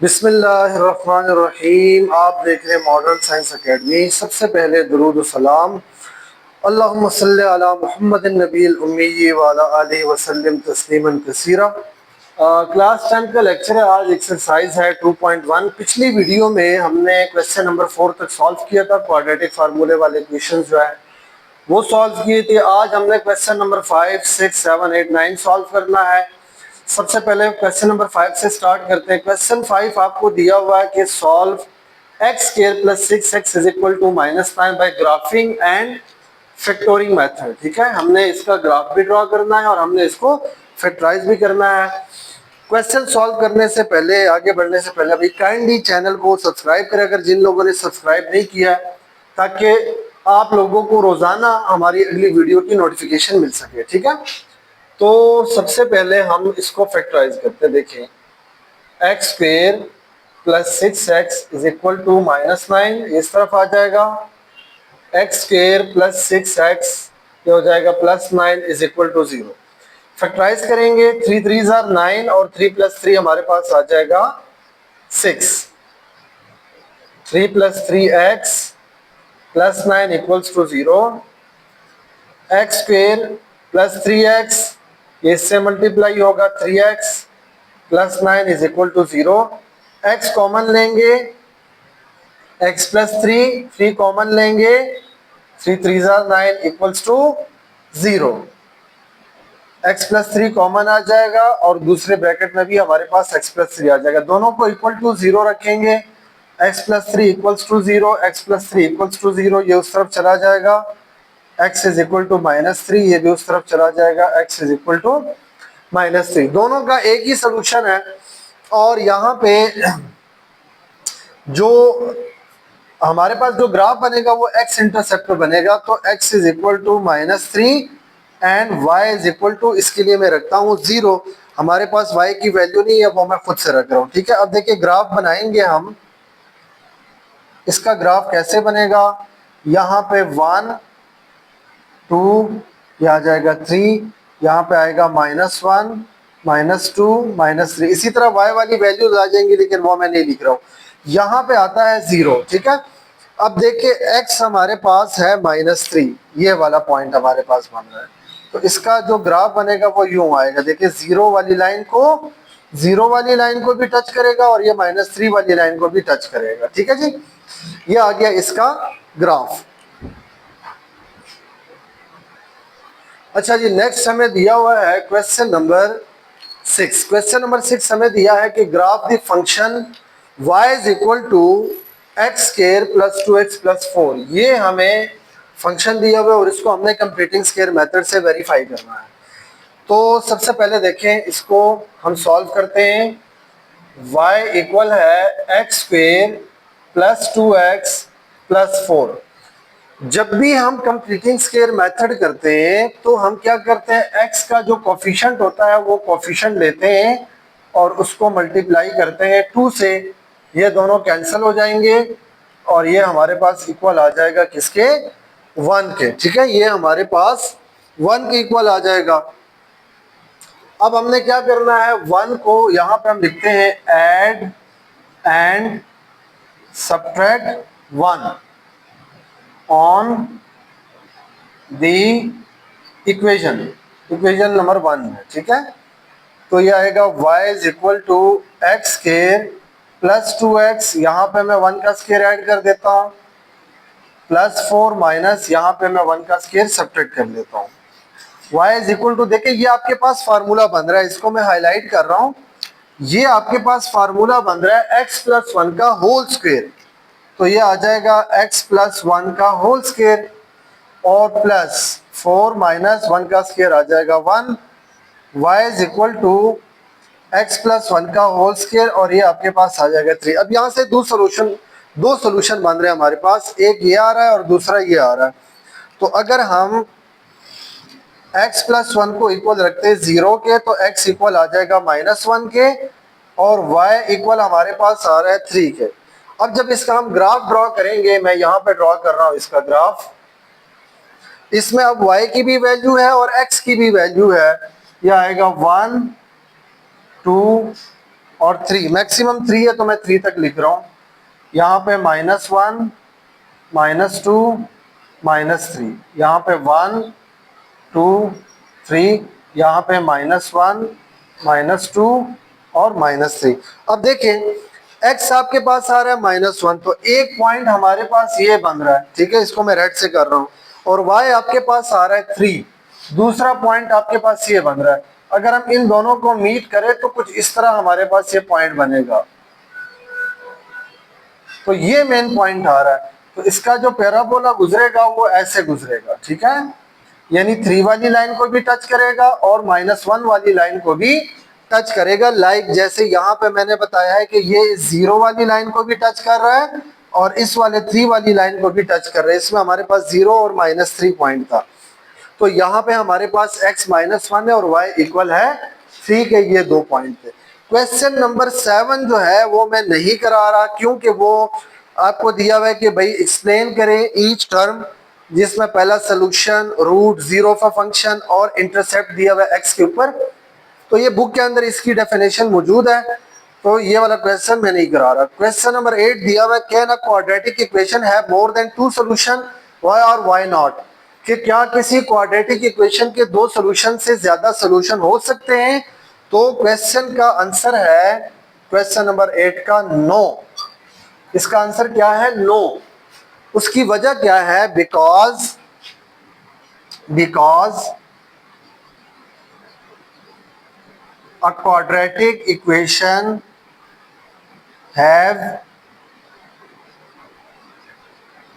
बिस्मिल्लाहिर्रहमानिर्रहीम। आप देख रहे हैं मॉडर्न साइंस एकेडमी। सबसे पहले दुरूद व सलाम अल्लाहुम्मा सल्ली अला मुहम्मदिन नबील उम्मी व अला आलिहि वसल्लम तस्लीमन कसीरा। क्लास 10 का लेक्चर है। आज एक्सरसाइज है 2.1। पिछली वीडियो में हमने क्वेश्चन नंबर 4 तक सॉल्व किया था। क्वाड्रेटिक फार्मूले वाले क्वेश्चन जो है वो सॉल्व किए थे। आज हमने क्वेश्चन नंबर 5, 6, 7, 8, 9 सॉल्व करना है। सबसे पहले क्वेश्चन नंबर 5 से स्टार्ट करते हैं। क्वेश्चन 5 आपको दिया हुआ है कि solve x square plus 6x is equal to -9 by graphing and factoring method. ठीक है, हमने इसका ग्राफ भी ड्रॉ करना है और हमने इसको फैक्टराइज भी करना है। क्वेश्चन सॉल्व करने से पहले, आगे बढ़ने से पहले अभी काइंडली चैनल को सब्सक्राइब करें अगर जिन लोगों ने सब्सक्राइब नहीं किया है, ताकि आप लोगों को रोजाना हमारी अगली वीडियो की नोटिफिकेशन मिल सके। ठीक है, तो सबसे पहले हम इसको फैक्टराइज करते हैं। देखिए, x square plus 6x is equal to -9 इस तरफ आ जाएगा। एक्स स्क्वेयर प्लस 6x ये हो जाएगा +9 इज इक्वल टू 0। फैक्टराइज करेंगे, 3 3 ज़ार 9 और 3 + 3 हमारे पास आ जाएगा 6। 3 + 3x +9 equals to 0। X square plus 3x ये इससे मल्टीप्लाई होगा 3x +9 is equal to 0। x common लेंगे, x + 3 कॉमन लेंगे, 3 3 ज़ार 9 इक्वल्स टू 0। x + 3 कॉमन आ जाएगा और दूसरे ब्रैकेट में भी हमारे पास x + 3 आ जाएगा। दोनों को इक्वल टू 0 रखेंगे। x + 3 equals to 0, x + 3 equals to 0, ये उस तरफ चला जाएगा। x इज इक्वल टू -3 ये भी उस तरफ चला जाएगा। x is equal to -3। दोनों का एक ही सोल्यूशन है। और यहाँ पे जो हमारे पास जो ग्राफ बनेगा वो x इंटरसेप्ट पे बनेगा। तो x is equal to -3 and y is equal to, इसके लिए मैं रखता हूँ 0। हमारे पास y की वैल्यू नहीं है, वो मैं खुद से रख रहा हूँ। ठीक है, अब देखिए ग्राफ बनाएंगे हम। इसका ग्राफ कैसे बनेगा? यहाँ पे 1 2 ये आ जाएगा 3, यहाँ पे आएगा -1 -2 -3। इसी तरह y वाली वैल्यूज आ जाएंगी, लेकिन वो मैं नहीं लिख रहा हूँ। यहाँ पे आता है 0। ठीक है, अब देखिए x हमारे पास है -3, ये वाला पॉइंट हमारे पास बन रहा है। तो इसका जो ग्राफ बनेगा वो यूं आएगा। देखिए, 0 वाली लाइन को भी टच करेगा और ये -3 वाली लाइन को भी टच करेगा। ठीक है जी, ये आ गया इसका ग्राफ। अच्छा जी, नेक्स्ट हमें दिया हुआ है क्वेश्चन नंबर 6। क्वेश्चन नंबर 6 हमें दिया है कि graph the function y is equal to x square plus 2x plus 4। ये हमें फंक्शन दिया हुआ है और इसको हमने कंप्लीटिंग स्क्वायर मेथड से वेरीफाई करना है। तो सबसे पहले देखें, इसको हम सॉल्व करते हैं। y इक्वल है x square plus 2x plus 4। जब भी हम कंप्लीटिंग स्क्वायर मेथड करते हैं तो हम क्या करते हैं, x का जो कोफिशिएंट होता है वो कोफिशिएंट लेते हैं और उसको मल्टीप्लाई करते हैं 2 से। ये दोनों कैंसिल हो जाएंगे और ये हमारे पास इक्वल आ जाएगा किसके? 1 के। ठीक है, ये हमारे पास 1 के इक्वल आ जाएगा। अब हमने क्या करना है, 1 को यहाँ पे हम लिखते हैं add and subtract 1 on the equation number 1 है। ठीक है, तो ये आएगा y is equal to x square plus 2x, यहाँ पे मैं 1 का स्क्वायर ऐड कर देता हूँ, प्लस 4 माइनस यहाँ पे मैं 1 का स्क्वायर सब्ट्रैक्ट कर देता हूँ। y इज इक्वल टू, देखिए ये आपके पास फार्मूला बन रहा है, इसको मैं हाईलाइट कर रहा हूँ। ये आपके पास फार्मूला बन रहा है x + 1 का होल स्क्वायर। तो ये आ जाएगा x + 1 का होल स्क्वायर और प्लस 4 माइनस 1 का स्क्वायर आ जाएगा 1। y is equal to x + 1 का होल स्क्वायर और ये आपके पास आ जाएगा 3। अब यहाँ से दो सोल्यूशन बन रहे हैं हमारे पास, एक ये आ रहा है और दूसरा ये आ रहा है। तो अगर हम x + 1 को इक्वल रखते हैं 0 के, तो x इक्वल आ जाएगा -1 के और y इक्वल हमारे पास आ रहा है 3 के। अब जब इसका हम ग्राफ ड्रॉ करेंगे, मैं यहाँ पे ड्रॉ कर रहा हूँ इसका ग्राफ। इसमें अब y की भी वैल्यू है और x की भी वैल्यू है। यह आएगा 1 2 और 3, मैक्सिमम 3 है तो मैं 3 तक लिख रहा हूँ। यहाँ पे -1, -2, -3, यहाँ पे 1, 2, 3, यहाँ पे -1, -2 और -3। अब देखिए x आपके पास आ रहा है -1, तो एक पॉइंट हमारे पास ये बन रहा है, ठीक है, इसको मैं रेड से कर रहा हूँ। और y आपके पास आ रहा है 3, दूसरा पॉइंट आपके पास ये बन रहा है। अगर हम इन दोनों को मीट करें तो कुछ इस तरह हमारे पास ये पॉइंट बनेगा। तो ये मेन पॉइंट आ रहा है, तो इसका जो पैराबोला गुजरेगा वो ऐसे गुजरेगा, ठीक है, यानी 3 वाली लाइन को भी टच करेगा और -1 वाली लाइन को भी टच करेगा। लाइक जैसे यहाँ पे मैंने बताया है कि ये 0 वाली लाइन को भी टच कर रहा है और इस वाले 3 वाली लाइन को भी टच कर रहा है। इसमें हमारे पास 0 और -3 पॉइंट था, तो यहाँ पे हमारे पास x -1 है और y इक्वल है 3 के, ये 2 पॉइंट थे। क्वेश्चन नंबर 7 जो है वो मैं नहीं करा रहा, क्योंकि वो आपको दिया हुआ है कि भाई एक्सप्लेन करें ईच टर्म, जिसमें पहला solution, root, zero of function और इंटरसेप्ट दिया हुआ है x के ऊपर। तो ये बुक के अंदर इसकी डेफिनेशन मौजूद है, तो ये वाला क्वेश्चन मैं नहीं करा रहा। क्वेश्चन नंबर 8 दिया हुआ है, can a quadratic equation have more than 2 solution, why और व्हाई नॉट, कि क्या किसी क्वाड्रेटिक इक्वेशन के 2 सॉल्यूशन से ज्यादा सॉल्यूशन हो सकते हैं। तो क्वेश्चन का आंसर है, क्वेश्चन नंबर 8 का नो। इसका आंसर क्या है? नो। उसकी वजह क्या है? Because a quadratic equation have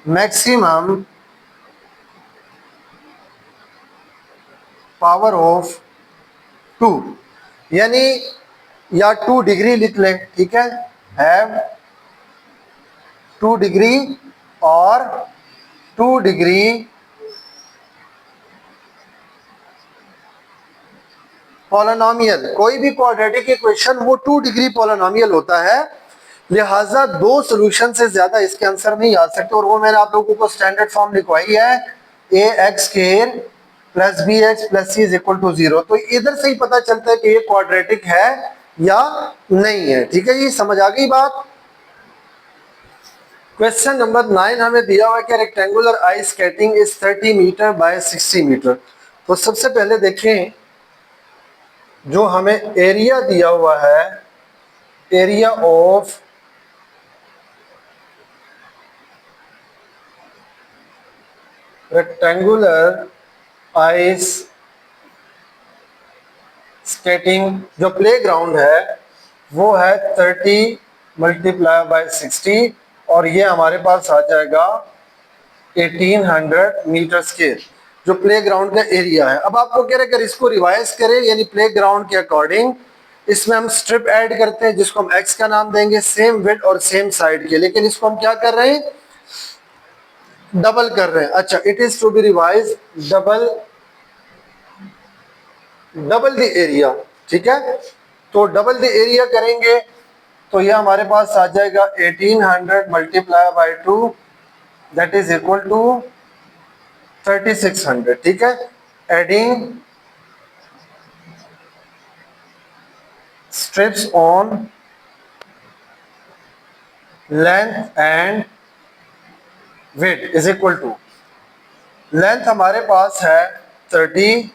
maximum power of 2, यानी या 2 डिग्री लिख लें, ठीक है, have 2 डिग्री और 2 डिग्री पॉलिनोमियल। कोई भी क्वाड्रेटिक इक्वेशन वो 2 डिग्री पॉलिनोमियल होता है, लिहाजा 2 सॉल्यूशन से ज्यादा इसके आंसर नहीं आ सकते। और वो मैंने आप लोगों को स्टैंडर्ड फॉर्म लिखवाई है, ax square plus bx plus c is equal to 0। तो इधर से ही पता चलता है कि ये क्वाड्रेटिक है या नहीं है, ठीक है, ये समझ आ गई बात। क्वेश्चन नंबर 9 हमें दिया हुआ है कि rectangular ice skating is 30 metre by 60 metre. तो सबसे पहले देखें, जो हमें एरिया दिया हुआ है, area of rectangular ice skating, जो प्लेग्राउंड है वो है 30 मल्टीप्लाई बाय 60, और ये हमारे पास आ जाएगा 1800 मीटर स्क्वायर, जो प्लेग्राउंड का एरिया है। अब आपको कह रहे अगर इसको रिवाइज करें, यानी प्लेग्राउंड के अकॉर्डिंग इसमें हम स्ट्रिप ऐड करते हैं, जिसको हम x का नाम देंगे, सेम विड्थ और सेम साइड के, लेकिन इसको हम क्या कर रहे हैं? डबल कर रहे हैं। अच्छा, it is to be revise double the area, ठीक है। तो डबल द एरिया करेंगे तो ये हमारे पास आ जाएगा 1800 multiply by 2, that is equal to 3600, ठीक है। Adding strips on length and width is equal to, length हमारे पास है 30,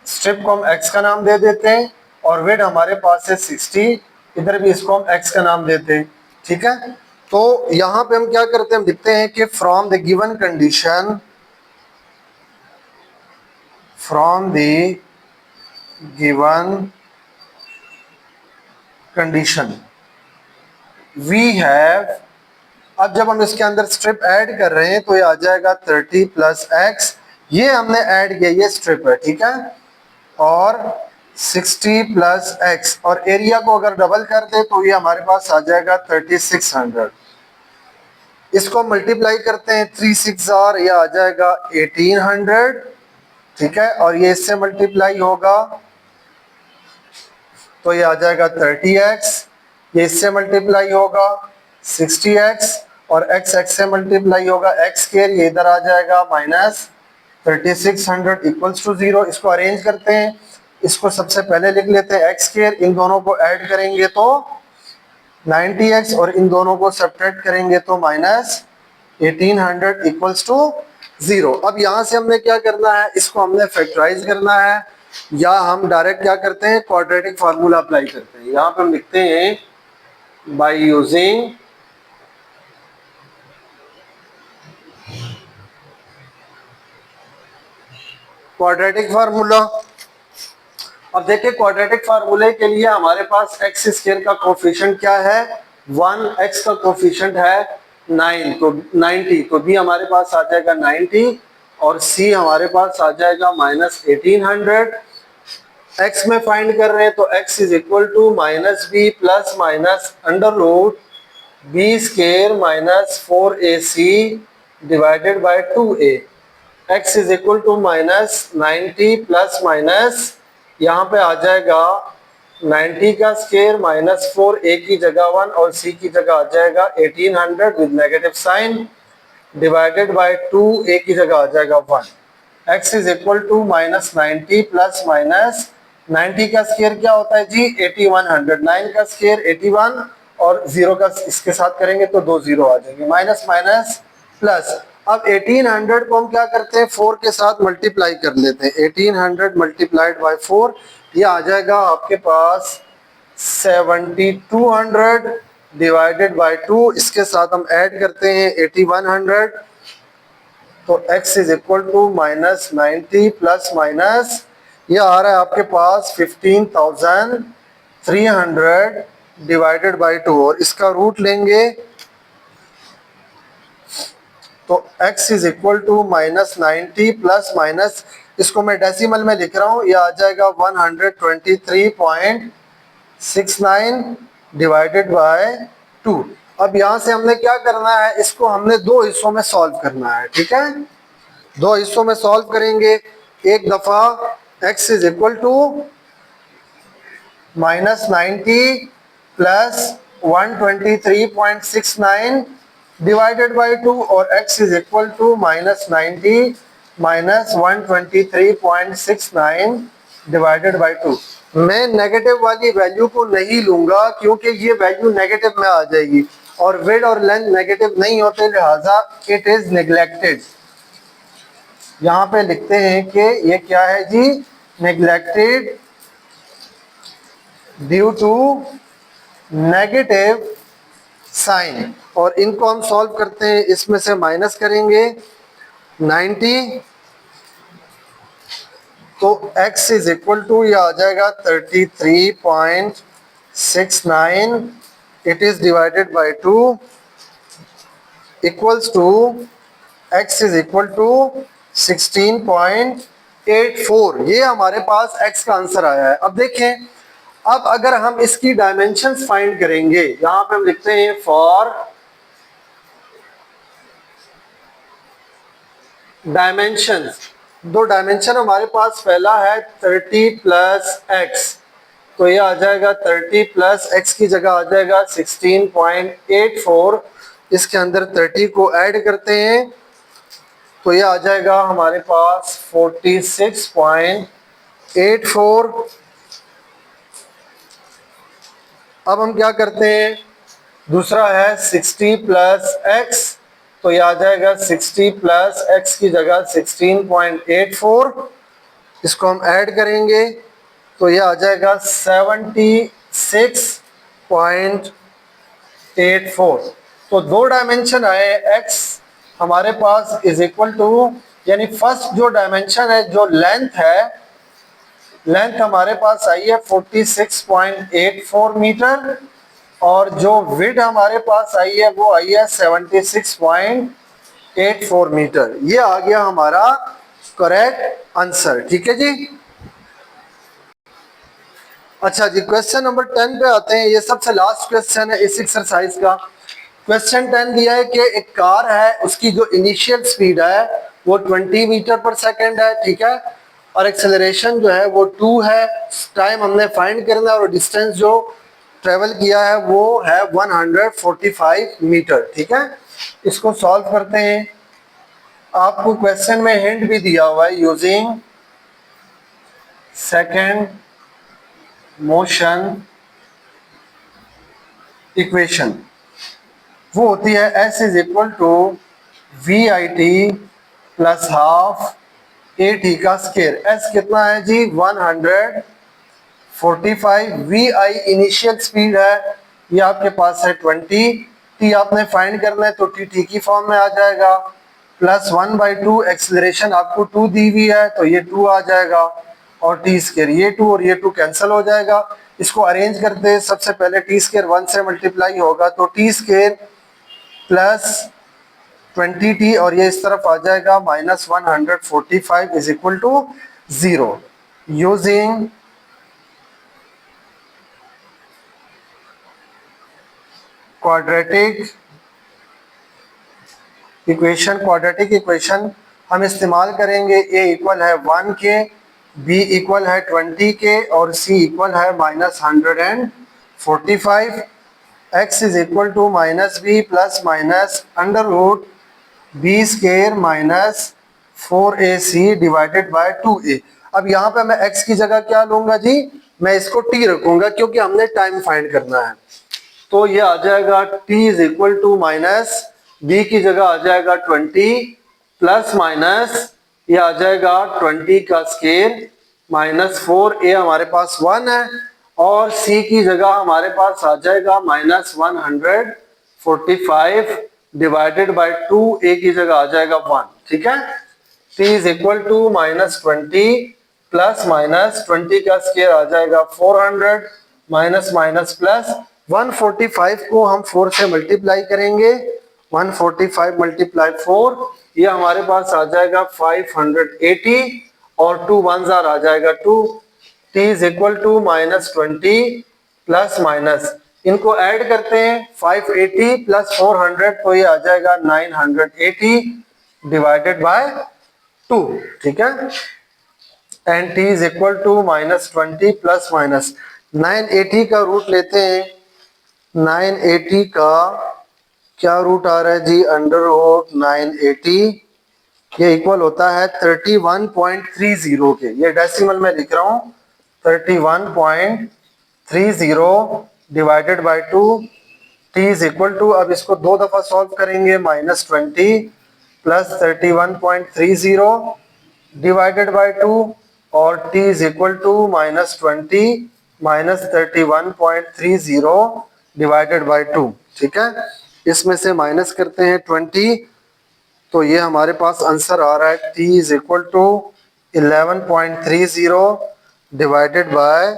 स्ट्रिप को हम x का नाम दे देते हैं, और विड्थ हमारे पास है 60, इधर भी इसको हम x का नाम देते हैं, ठीक है। तो यहां पे हम क्या करते हैं, हम लिखते हैं कि from the given condition, from the given condition we have, अब जब हम इसके अंदर स्ट्रिप ऐड कर रहे हैं तो ये आ जाएगा 30 प्लस x, ये हमने ऐड किया, ये स्ट्रिप है, ठीक है, और 60 प्लस x, और एरिया को अगर डबल कर दे तो ये हमारे पास आ जाएगा 3600। इसको मल्टीप्लाई करते हैं, 3 6 और ये आ जाएगा 1800, ठीक है, और ये इससे मल्टीप्लाई होगा तो ये आ जाएगा 30x, ये इससे मल्टीप्लाई होगा 60x, और x से मल्टीप्लाई होगा x स्क्वायर, ये इधर आ जाएगा -3600 इक्वल्स टू 0। इसको अरेंज करते हैं इसको सबसे पहले लिख लेते हैं एक्स स्क्वायर, इन दोनों को ऐड करेंगे तो 90x और इन दोनों को सब्ट्रैक्ट करेंगे तो माइनस 1800 इक्वल्स टू 0। अब यहाँ से हमने क्या करना है, इसको हमने फैक्टराइज करना है, या हम डायरेक्ट क्या करते हैं, क्वाड्रेटिक फार्मूला अप्लाई करते हैं। यहाँ पे हम लिखते हैं बाय यूजिंग क्वाड्रेटिक फार्मूला। अब देखिए क्वाड्रेटिक फार्मूले के लिए हमारे पास एक्स स्क्वायर का कोफिशिएंट क्या है 1, एक्स का कोफिशिएंट है 9, तो 90, तो बी हमारे पास आ जाएगा 90 और सी हमारे पास आ जाएगा माइनस 1800। एक्स में फाइंड कर रहे हैं तो x is equal to minus B plus minus under root B square minus 4ac divided by 2a। x is equal to minus 90 plus minus यहाँ पे आ जाएगा 90 का स्क्वायर माइनस 4a की जगह 1 और c की जगह आ जाएगा 1800 with negative sign divided by 2a की जगह आ जाएगा 1। x is equal to minus 90 plus minus 90 का स्क्वायर क्या होता है जी 8100, 9 का स्क्वायर 81 और 0 का इसके साथ करेंगे तो 2 0 आ जाएंगे, माइनस माइनस प्लस। अब 1800 को हम क्या करते हैं 4 के साथ मल्टीप्लाई कर लेते हैं, 1800 मल्टीप्लाइड बाय 4 ये आ जाएगा आपके पास 7200 डिवाइडेड बाय 2, इसके साथ हम ऐड करते हैं 8100, तो x is equal to minus 90 plus minus ये आ रहा है आपके पास 15300 डिवाइडेड बाय 2 और इसका रूट लेंगे तो x is equal to minus 90 plus minus, इसको मैं डेसिमल में लिख रहा हूँ, ये आ जाएगा 123.69 डिवाइडेड बाय 2। अब यहाँ से हमने क्या करना है, इसको हमने दो हिस्सों में सॉल्व करना है, ठीक है। दो हिस्सों में सॉल्व करेंगे, एक दफा x is equal to minus 90 plus 123.69 divided by 2 और x is equal to minus 90 minus 123.69 divided by 2। मैं नेगेटिव वाली वैल्यू को नहीं लूंगा क्योंकि ये वैल्यू नेगेटिव में आ जाएगी और विड्थ और लेंथ नेगेटिव नहीं होते, लिहाजा इट इज नेग्लेक्टेड। यहाँ पे लिखते हैं कि ये क्या है जी, neglected due to negative sign. और इनको हम सॉल्व करते हैं, इसमें से माइनस करेंगे 90 तो x इज इक्वल टू ये आ जाएगा 33.69, it is divided by 2 equals to x is equal to 16.84। ये हमारे पास x का आंसर आया है। अब देखें, अब अगर हम इसकी डायमेंशंस फाइंड करेंगे, यहां पे हम लिखते हैं फॉर डायमेंशंस। दो डायमेंशन हमारे पास, पहला है 30 प्लस एक्स, तो ये आ जाएगा 30 प्लस एक्स की जगह आ जाएगा 16.84, इसके अंदर 30 को ऐड करते हैं तो ये आ जाएगा हमारे पास 46.84। अब हम क्या करते हैं, दूसरा है 60 प्लस एक्स, तो ये आ जाएगा 60 प्लस एक्स की जगह 16.84, इसको हम ऐड करेंगे तो ये आ जाएगा 76.84। तो दो डायमेंशन आए, एक्स हमारे पास इज इक्वल टू, यानी फर्स्ट जो डायमेंशन है, जो लेंथ है, लेंथ हमारे पास आई है 46.84 मीटर और जो विड्थ हमारे पास आई है वो आई है 76.84 मीटर। ये आ गया हमारा करेक्ट आंसर, ठीक है जी। अच्छा जी, क्वेश्चन नंबर 10 पे आते हैं। ये सबसे लास्ट क्वेश्चन है इस एक्सरसाइज का। क्वेश्चन 10 दिया है कि एक कार है, उसकी जो इनिशियल स्पीड है वो 20 मीटर पर सेकंड है, ठीक है, और एक्सेलरेशन जो है वो 2 है। टाइम हमने फाइंड करना है और डिस्टेंस जो ट्रेवल किया है वो है 145 मीटर, ठीक है। इसको सॉल्व करते हैं। आपको क्वेश्चन में हिंट भी दिया हुआ है, यूजिंग सेकेंड मोशन इक्वेशन वो होती है S is equal to V I T plus half A T का स्केयर। S कितना है जी 145, वी आई इनिशियल स्पीड है, ये आपके पास है 20, टी आपने फाइंड करना है तो टी टी की फॉर्म में आ जाएगा, प्लस 1/2 एक्सेलरेशन आपको 2 दी हुई है तो ये 2 आ जाएगा, और टी स्केयर ये 2 और ये 2 कैंसिल हो जाएगा। इसको अरेंज करते हैं, सबसे पहले टी स्केयर 1 से मल्टीप्लाई होगा तो टी स्केयर प्लस 20t और ये इस तरफ आ जाएगा minus 145 is equal to 0। Using quadratic equation हम इस्तेमाल करेंगे। a इक्वल है 1 के, b इक्वल है 20 के और c इक्वल है minus 145। x is equal to minus B plus minus under root B square minus 4ac divided by 2a। अब यहाँ पे मैं x की जगह क्या लूंगा जी, मैं इसको t रखूंगा क्योंकि हमने टाइम फाइंड करना है। तो ये आ जाएगा t is equal to minus b की जगह आ जाएगा 20 प्लस माइनस ये आ जाएगा 20 का स्केयर माइनस 4a हमारे पास 1 है, और c की जगह हमारे पास आ जाएगा माइनस 145 डिवाइडेड बाय 2a की जगह आ जाएगा 1। ठीक है, t is equal to minus 20 plus minus 20 का स्केयर आ जाएगा 400 माइनस माइनस प्लस 145 को हम 4 से मल्टीप्लाई करेंगे, 145 मल्टीप्लाई 4 ये हमारे पास आ जाएगा 580 और 2 1 आ जाएगा 2। t is equal to minus 20 plus minus इनको ऐड करते हैं 580 प्लस 400 तो ये आ जाएगा 980 डिवाइडेड बाय 2। ठीक है, and t is equal to minus 20 plus minus 980 का रूट लेते हैं। 980 का क्या रूट आ रहा है जी, अंडर रूट 980 ये इक्वल होता है 31.30 के, ये डेसिमल में लिख रहा हूँ 31.30 divided by 2। t is equal to, अब इसको दो दफा सॉल्व करेंगे, माइनस 20 प्लस 31.30 डिवाइडेड बाय 2 और t is equal to minus 20 minus 31.30 divided by 2। ठीक है, इसमें से माइनस करते हैं 20 तो ये हमारे पास आंसर आ रहा है t is equal to 11.30 divided by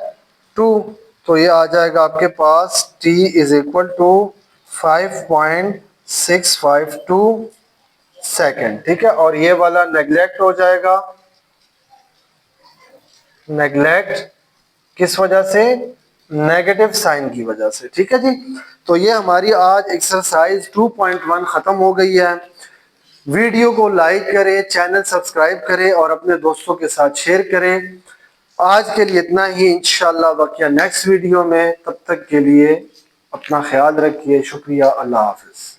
2, तो ये आ जाएगा आपके पास t is equal to 5.652 second. ठीक है, और ये वाला नेग्लेक्ट हो जाएगा, नेग्लेक्ट किस वजह से, नेगेटिव साइन की वजह से। ठीक है जी, तो ये हमारी आज एक्सरसाइज 2.1 खत्म हो गई है। वीडियो को लाइक करें, चैनल सब्सक्राइब करें और अपने दोस्तों के साथ शेयर करें। आज के लिए इतना ही, इंशाल्लाह बाकी नेक्स्ट वीडियो में, तब तक के लिए अपना ख्याल रखिए। शुक्रिया, अल्लाह हाफिज।